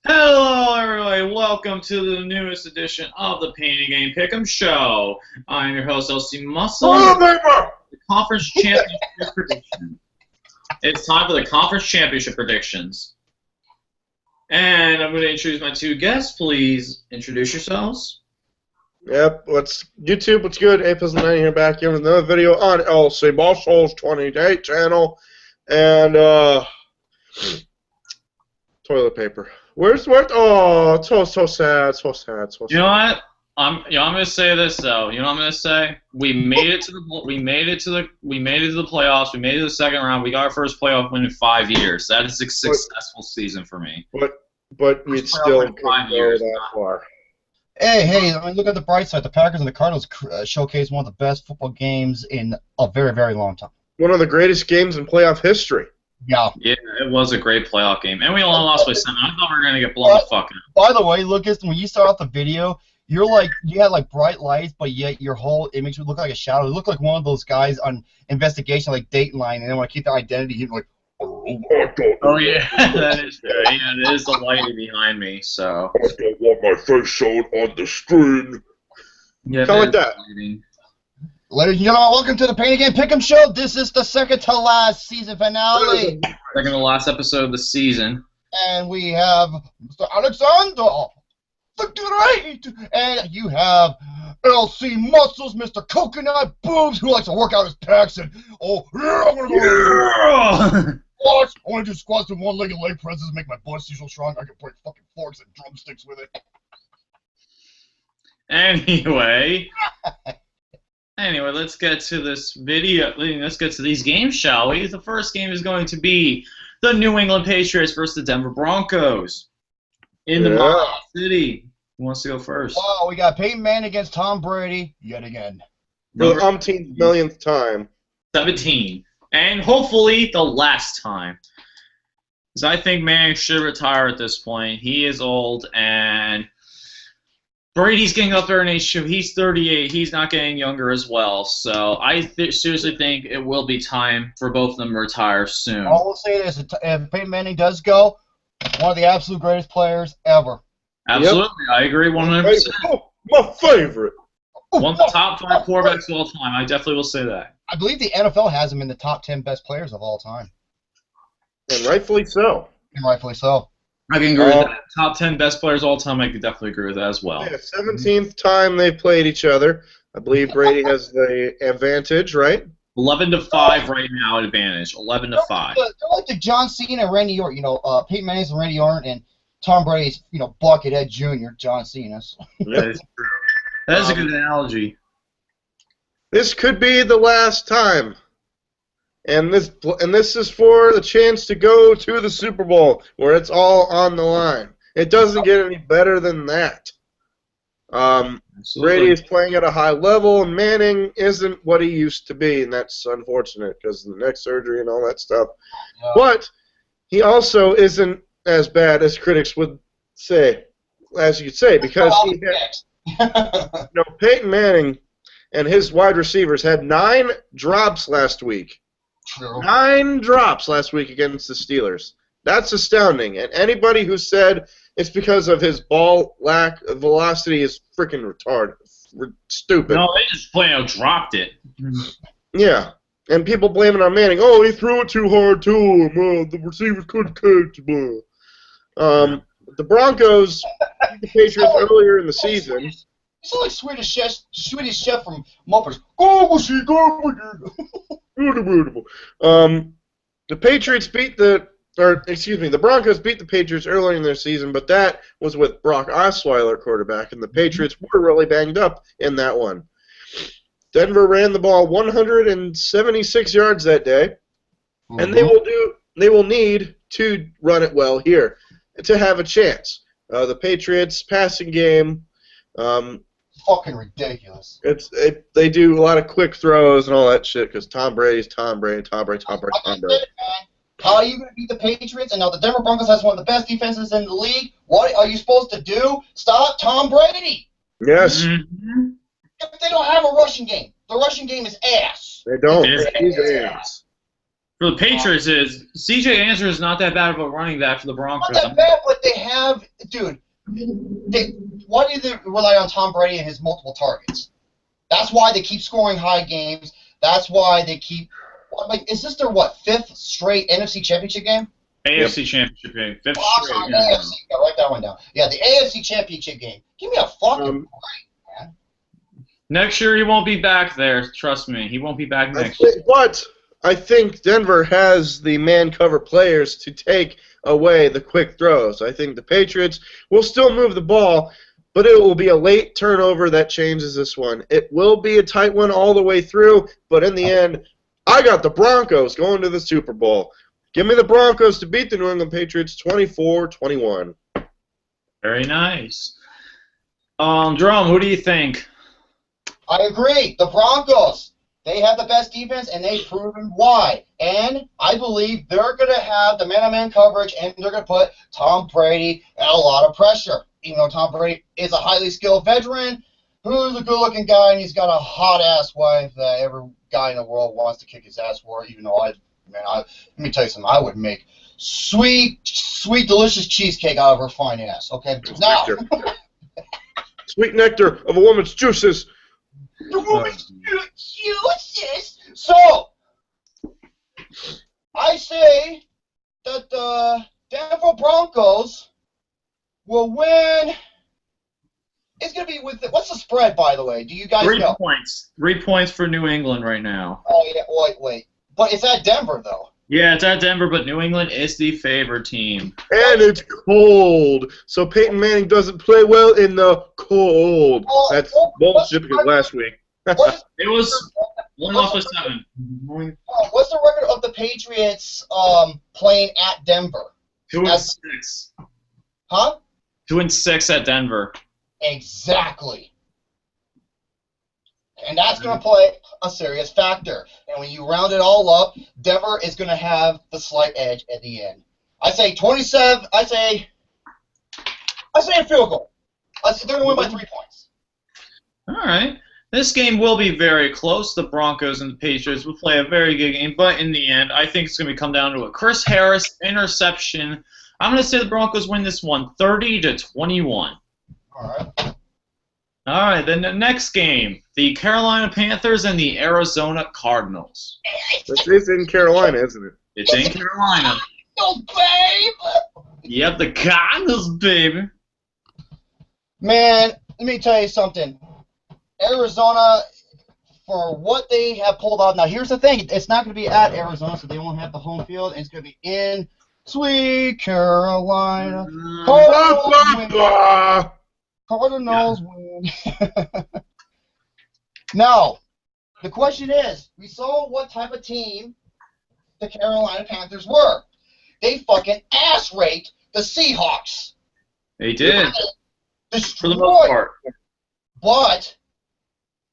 Hello, everybody. Welcome to the newest edition of the Painting Game Pick'em Show. I'm your host, LC Muscle. The conference championship prediction. It's time for the conference championship predictions. And I'm going to introduce my two guests. Please introduce yourselves. Yep, YouTube, what's good? A+9 here back here with another video on LC Muscle's 28 channel. And, toilet paper. Where's oh, it's so sad, so sad. You know what? I'm going to say this though. You know what I'm going to say? We made it to the playoffs. We made it to the second round. We got our first playoff win in 5 years. That is a successful season for me. But you'd still couldn't go that far. Hey, I mean, look at the bright side. The Packers and the Cardinals showcased one of the best football games in a very, very long time. One of the greatest games in playoff history. Yeah, it was a great playoff game, and we only lost by 7. I thought we were gonna get blown the fuck out. By the way, Lucas, when you start off the video, you had like bright lights, but yet your whole image would look like a shadow. It looked like one of those guys on investigation, like Dateline, and then when I keep the identity, you're like, oh yeah, that is true. Yeah, it is the lighting behind me. So I don't want my face shown on the screen. Yeah, kind of like that. Ladies and gentlemen, welcome to the Painting Game Pick'em Show. This is the second to last season finale. Second to last episode of the season. And we have Mr. Alexander, the Great, and you have LC Muscles, Mr. Coconut Boobs, who likes to work out his pecs, and I'm gonna go squats. I want to do squats with one-legged leg presses and make my butt so strong I can break fucking forks and drumsticks with it. Anyway, let's get to this video. Let's get to these games, shall we? The first game is going to be the New England Patriots versus the Denver Broncos in the Miami City. Who wants to go first? Wow, we got Peyton Manning against Tom Brady yet again. For the umpteenth millionth time. 17. And hopefully the last time. Because I think Manning should retire at this point. He is old, and Brady's getting up there in age. He's 38. He's not getting younger as well. So I seriously think it will be time for both of them to retire soon. I will say this: if Peyton Manning does go, one of the absolute greatest players ever. Absolutely, yep. I agree 100%. My favorite. One of the top 5 quarterbacks of all time. I definitely will say that. I believe the NFL has him in the top 10 best players of all time. And rightfully so. And rightfully so. I can agree with that. Top 10 best players of all time, I could definitely agree with that as well. Yeah, 17th time they've played each other. I believe Brady has the advantage, right? 11-5 right now advantage. 11-5. They're like the John Cena and Randy Orton. Peyton Manning's and Randy Orton, and Tom Brady's, Buckethead Jr., John Cena. That is true. That is a good analogy. This could be the last time. And this is for the chance to go to the Super Bowl, where it's all on the line. It doesn't get any better than that. Brady is playing at a high level, and Manning isn't what he used to be, and that's unfortunate because of the neck surgery and all that stuff. Yeah. But he also isn't as bad as critics would say, as you'd say, because Peyton Manning and his wide receivers had 9 drops last week. True. 9 drops last week against the Steelers. That's astounding. And anybody who said it's because of his ball lack of velocity is freaking retarded. Stupid. No, they just plain out dropped it. Yeah. And people blaming on Manning. Oh, he threw it too hard to him. The receivers couldn't catch. The Broncos beat the Patriots earlier in the season. You sound like Swedish chef from Muppets. Go. The Patriots the Broncos beat the Patriots earlier in their season, but that was with Brock Osweiler quarterback, and the Patriots were really banged up in that one. Denver ran the ball 176 yards that day, and they will need to run it well here to have a chance. The Patriots passing game. Fucking ridiculous. They do a lot of quick throws and all that shit because Tom Brady's Tom Brady. How are you going to beat the Patriots? And now the Denver Broncos has one of the best defenses in the league. What are you supposed to do? Stop Tom Brady. Yes. Mm-hmm. They don't have a rushing game. The rushing game is ass. They don't. He's ass. For the Patriots, is C.J. Anderson is not that bad of a running back for the Broncos. Not that bad, but they have, dude. Why do they rely on Tom Brady and his multiple targets? That's why they keep scoring high games. That's why they keep. Like, is this their what 5th straight NFC Championship game? AFC Championship game, 5th straight. AFC. Yeah, write that one down. Yeah, the AFC Championship game. Give me a fucking break, man. Next year he won't be back there. Trust me, he won't be back next year. But I think Denver has the man cover players to take away the quick throws. I think the Patriots will still move the ball, but it will be a late turnover that changes this one. It will be a tight one all the way through, but in the end, I got the Broncos going to the Super Bowl. Give me the Broncos to beat the New England Patriots 24-21. Very nice. Jerome, who do you think? I agree. The Broncos. They have the best defense, and they've proven why. And I believe they're going to have the man-on-man coverage, and they're going to put Tom Brady at a lot of pressure. Even though Tom Brady is a highly skilled veteran, who's a good-looking guy, and he's got a hot-ass wife that every guy in the world wants to kick his ass for. Even though let me tell you something. I would make sweet, delicious cheesecake out of her fine ass. Okay, now. Sweet nectar of a woman's juices. The woman's juices. So, I say that the Denver Broncos will win. It's going to be with what's the spread, by the way? Do you guys know? 3 points. 3 points for New England right now. Oh, yeah, wait. But it's at Denver, though. Yeah, it's at Denver, but New England is the favored team. And it's cold, so Peyton Manning doesn't play well in the cold. That's bullshit because last week. It was 1 off of 7. What's the record of the Patriots playing at Denver? 2-6. Huh? 2-6 at Denver. Exactly. And that's going to play a serious factor. And when you round it all up, Denver is going to have the slight edge at the end. I say 27. I say a field goal. They're going to win by 3 points. All right. This game will be very close. The Broncos and the Patriots will play a very good game, but in the end, I think it's going to come down to a Chris Harris interception. I'm going to say the Broncos win this one 30-21. All right. All right, then the next game, the Carolina Panthers and the Arizona Cardinals. This is in Carolina, isn't it? It's in Carolina. No, babe. Yep, the Cardinals, baby. Man, let me tell you something. Arizona, for what they have pulled off. Now, here's the thing. It's not going to be at Arizona, so they won't have the home field. And it's going to be in sweet Carolina. Cardinals win. Now, the question is, we saw what type of team the Carolina Panthers were. They fucking ass-raped the Seahawks. They did. For the most Destroyed. part. But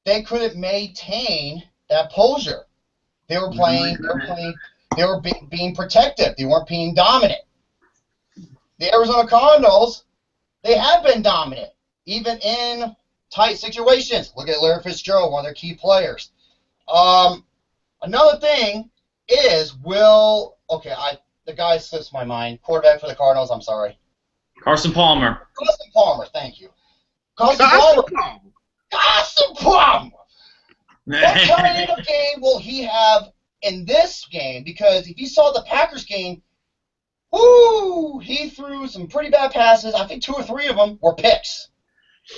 they couldn't maintain that posture. They were playing. They were being protective. They weren't being dominant. The Arizona Cardinals, they have been dominant, even in tight situations. Look at Larry Fitzgerald, one of their key players. Another thing is, the guy slips my mind. Quarterback for the Cardinals. I'm sorry. Carson Palmer. Carson Palmer. Thank you. Carson Palmer. What kind of game will he have in this game? Because if you saw the Packers game, he threw some pretty bad passes. I think 2 or 3 of them were picks.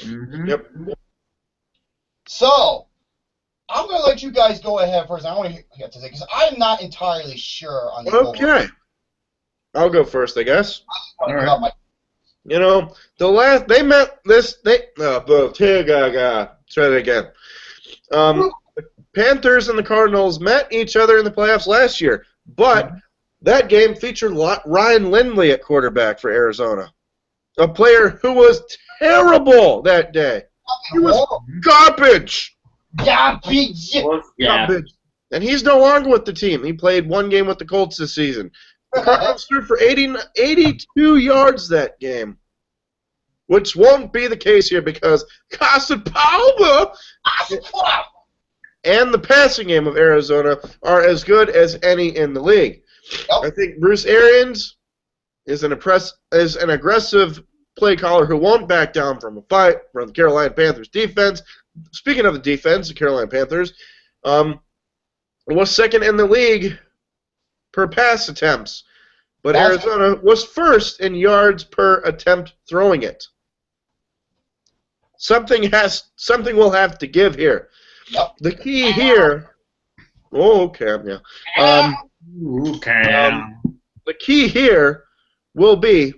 Mm-hmm. Yep. So, I'm going to let you guys go ahead first. I want to hear to say, because I'm not entirely sure on the Okay. I'll go first, I guess. All right. You know, let's try that again. The Panthers and the Cardinals met each other in the playoffs last year, but that game featured Ryan Lindley at quarterback for Arizona, a player who was terrible that day. He was garbage. Garbage. And he's no longer with the team. He played 1 game with the Colts this season. The Cardinals threw for 82 yards that game, which won't be the case here because Carson Palmer and the passing game of Arizona are as good as any in the league. Yep. I think Bruce Arians is an aggressive play caller who won't back down from a fight from the Carolina Panthers defense. Speaking of the defense, the Carolina Panthers was second in the league per pass attempts, but Arizona was first in yards per attempt throwing it. Something will have to give here. Yep. The key here. Oh, Cam, yeah. The key here will be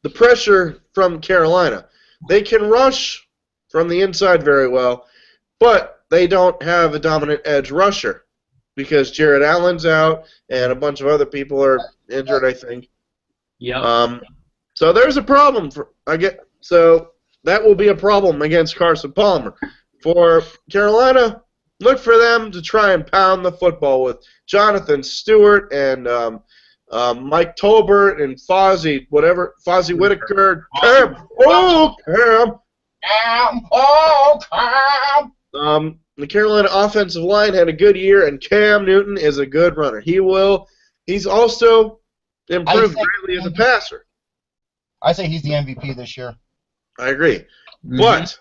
the pressure from Carolina. They can rush from the inside very well, but they don't have a dominant edge rusher because Jared Allen's out and a bunch of other people are injured, I think. Yeah. So there's a problem so that will be a problem against Carson Palmer. For Carolina, look for them to try and pound the football with Jonathan Stewart and Mike Tolbert and Fozzie Whitaker. Cam. The Carolina offensive line had a good year, and Cam Newton is a good runner. He's also improved greatly as a passer. I say he's the MVP this year. I agree. Mm-hmm. But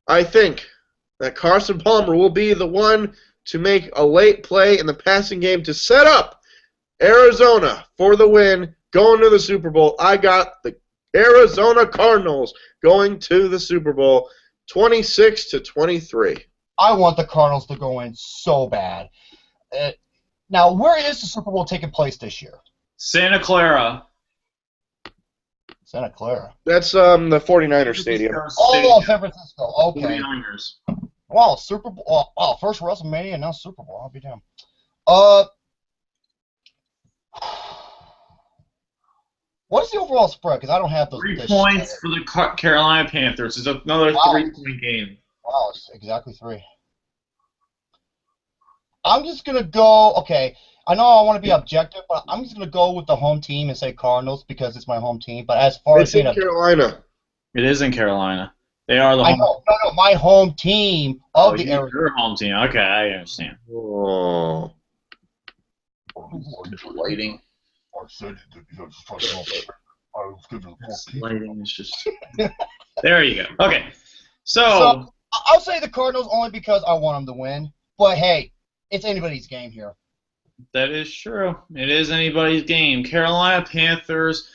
I think that Carson Palmer will be the one to make a late play in the passing game to set up Arizona for the win, going to the Super Bowl. I got the Arizona Cardinals going to the Super Bowl 26-23. I want the Cardinals to go in so bad. Now, where is the Super Bowl taking place this year? Santa Clara. Santa Clara. That's the 49ers stadium. Oh, San Francisco. Okay. 49ers. Wow, Super Bowl. Wow, first WrestleMania, now Super Bowl. I'll be damned. What is the overall spread? Because I don't have those. 3 points for the Carolina Panthers. It's another 3-point game. Wow, it's exactly 3. I'm just going to go, okay, I know I want to be objective, but I'm just going to go with the home team and say Cardinals because it's my home team. But as far as in Carolina. It is in Carolina. They are the home. No, my home team of the Arizona. Your home team. Okay, I understand. Oh. Lighting. I said Lighting is just. There you go. Okay. So I'll say the Cardinals only because I want them to win. But hey, it's anybody's game here. That is true. It is anybody's game. Carolina Panthers.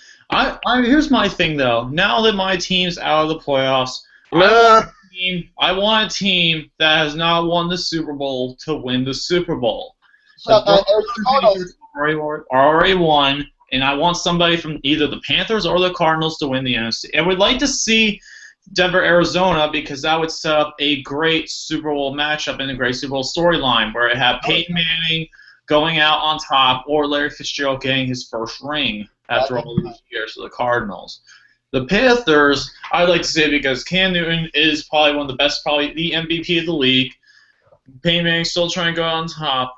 Here's my thing though. Now that my team's out of the playoffs, I want a team that has not won the Super Bowl to win the Super Bowl. So Panthers already won, and I want somebody from either the Panthers or the Cardinals to win the NFC. I would like to see Denver, Arizona, because that would set up a great Super Bowl matchup and a great Super Bowl storyline where it had Peyton Manning going out on top or Larry Fitzgerald getting his first ring after all these years for the Cardinals. The Panthers, I'd like to say because Cam Newton is probably one of the best, probably the MVP of the league. Peyton Manning still trying to go on top,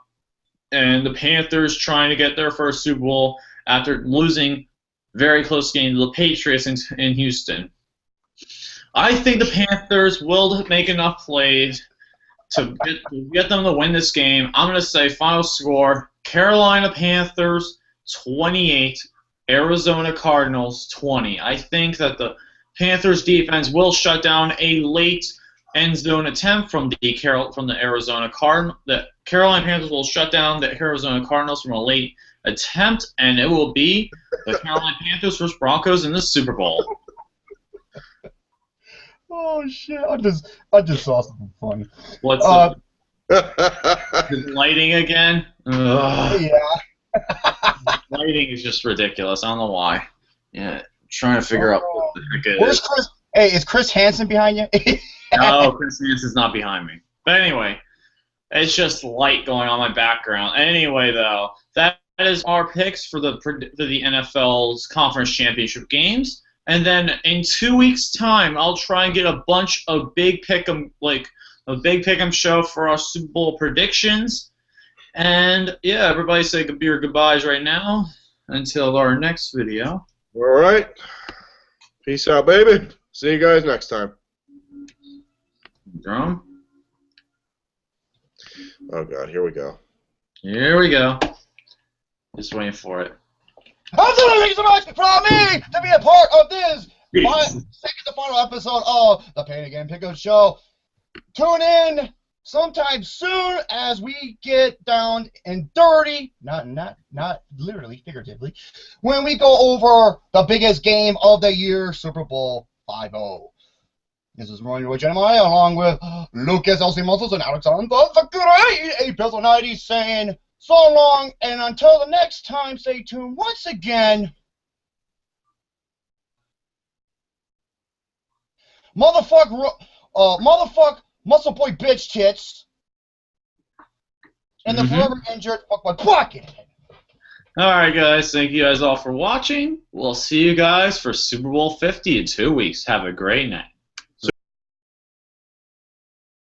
and the Panthers trying to get their first Super Bowl after losing very close game to the Patriots in Houston. I think the Panthers will make enough plays to get them to win this game. I'm going to say final score, Carolina Panthers 28, Arizona Cardinals 20. I think that the Panthers defense will shut down a late end zone attempt from the Arizona Cardinals. The Carolina Panthers will shut down the Arizona Cardinals from a late attempt, and it will be the Carolina Panthers versus Broncos in the Super Bowl. Oh shit! I just saw something funny. What's lighting again? Ugh. Yeah. Lighting is just ridiculous. I don't know why. Yeah, I'm trying to figure out what the heck it Where's is. Chris? Hey, is Chris Hansen behind you? No, Chris Hansen's not behind me. But anyway, it's just light going on in my background. Anyway, though, that is our picks for the NFL's conference championship games. And then in 2 weeks' time, I'll try and get a bunch of big pick'em, like a big pick'em show for our Super Bowl predictions. And yeah, everybody say your goodbyes right now until our next video. All right. Peace out, baby. See you guys next time. Drum. Oh God, here we go. Here we go. Just waiting for it. Absolutely, thank you so much for me to be a part of this second to final episode of the Pain Again Pick'em Show. Tune in sometime soon as we get down and dirty, not literally, figuratively, when we go over the biggest game of the year, Super Bowl 50. This is Roy Jeremiah, along with Lucas LC Muscles and Alexander the Great, a Bizzle 90, saying so long, and until the next time, stay tuned once again. Motherfuck, muscle boy bitch tits, and the forever injured fuck my pocket. Alright, guys. Thank you guys all for watching. We'll see you guys for Super Bowl 50 in 2 weeks. Have a great night.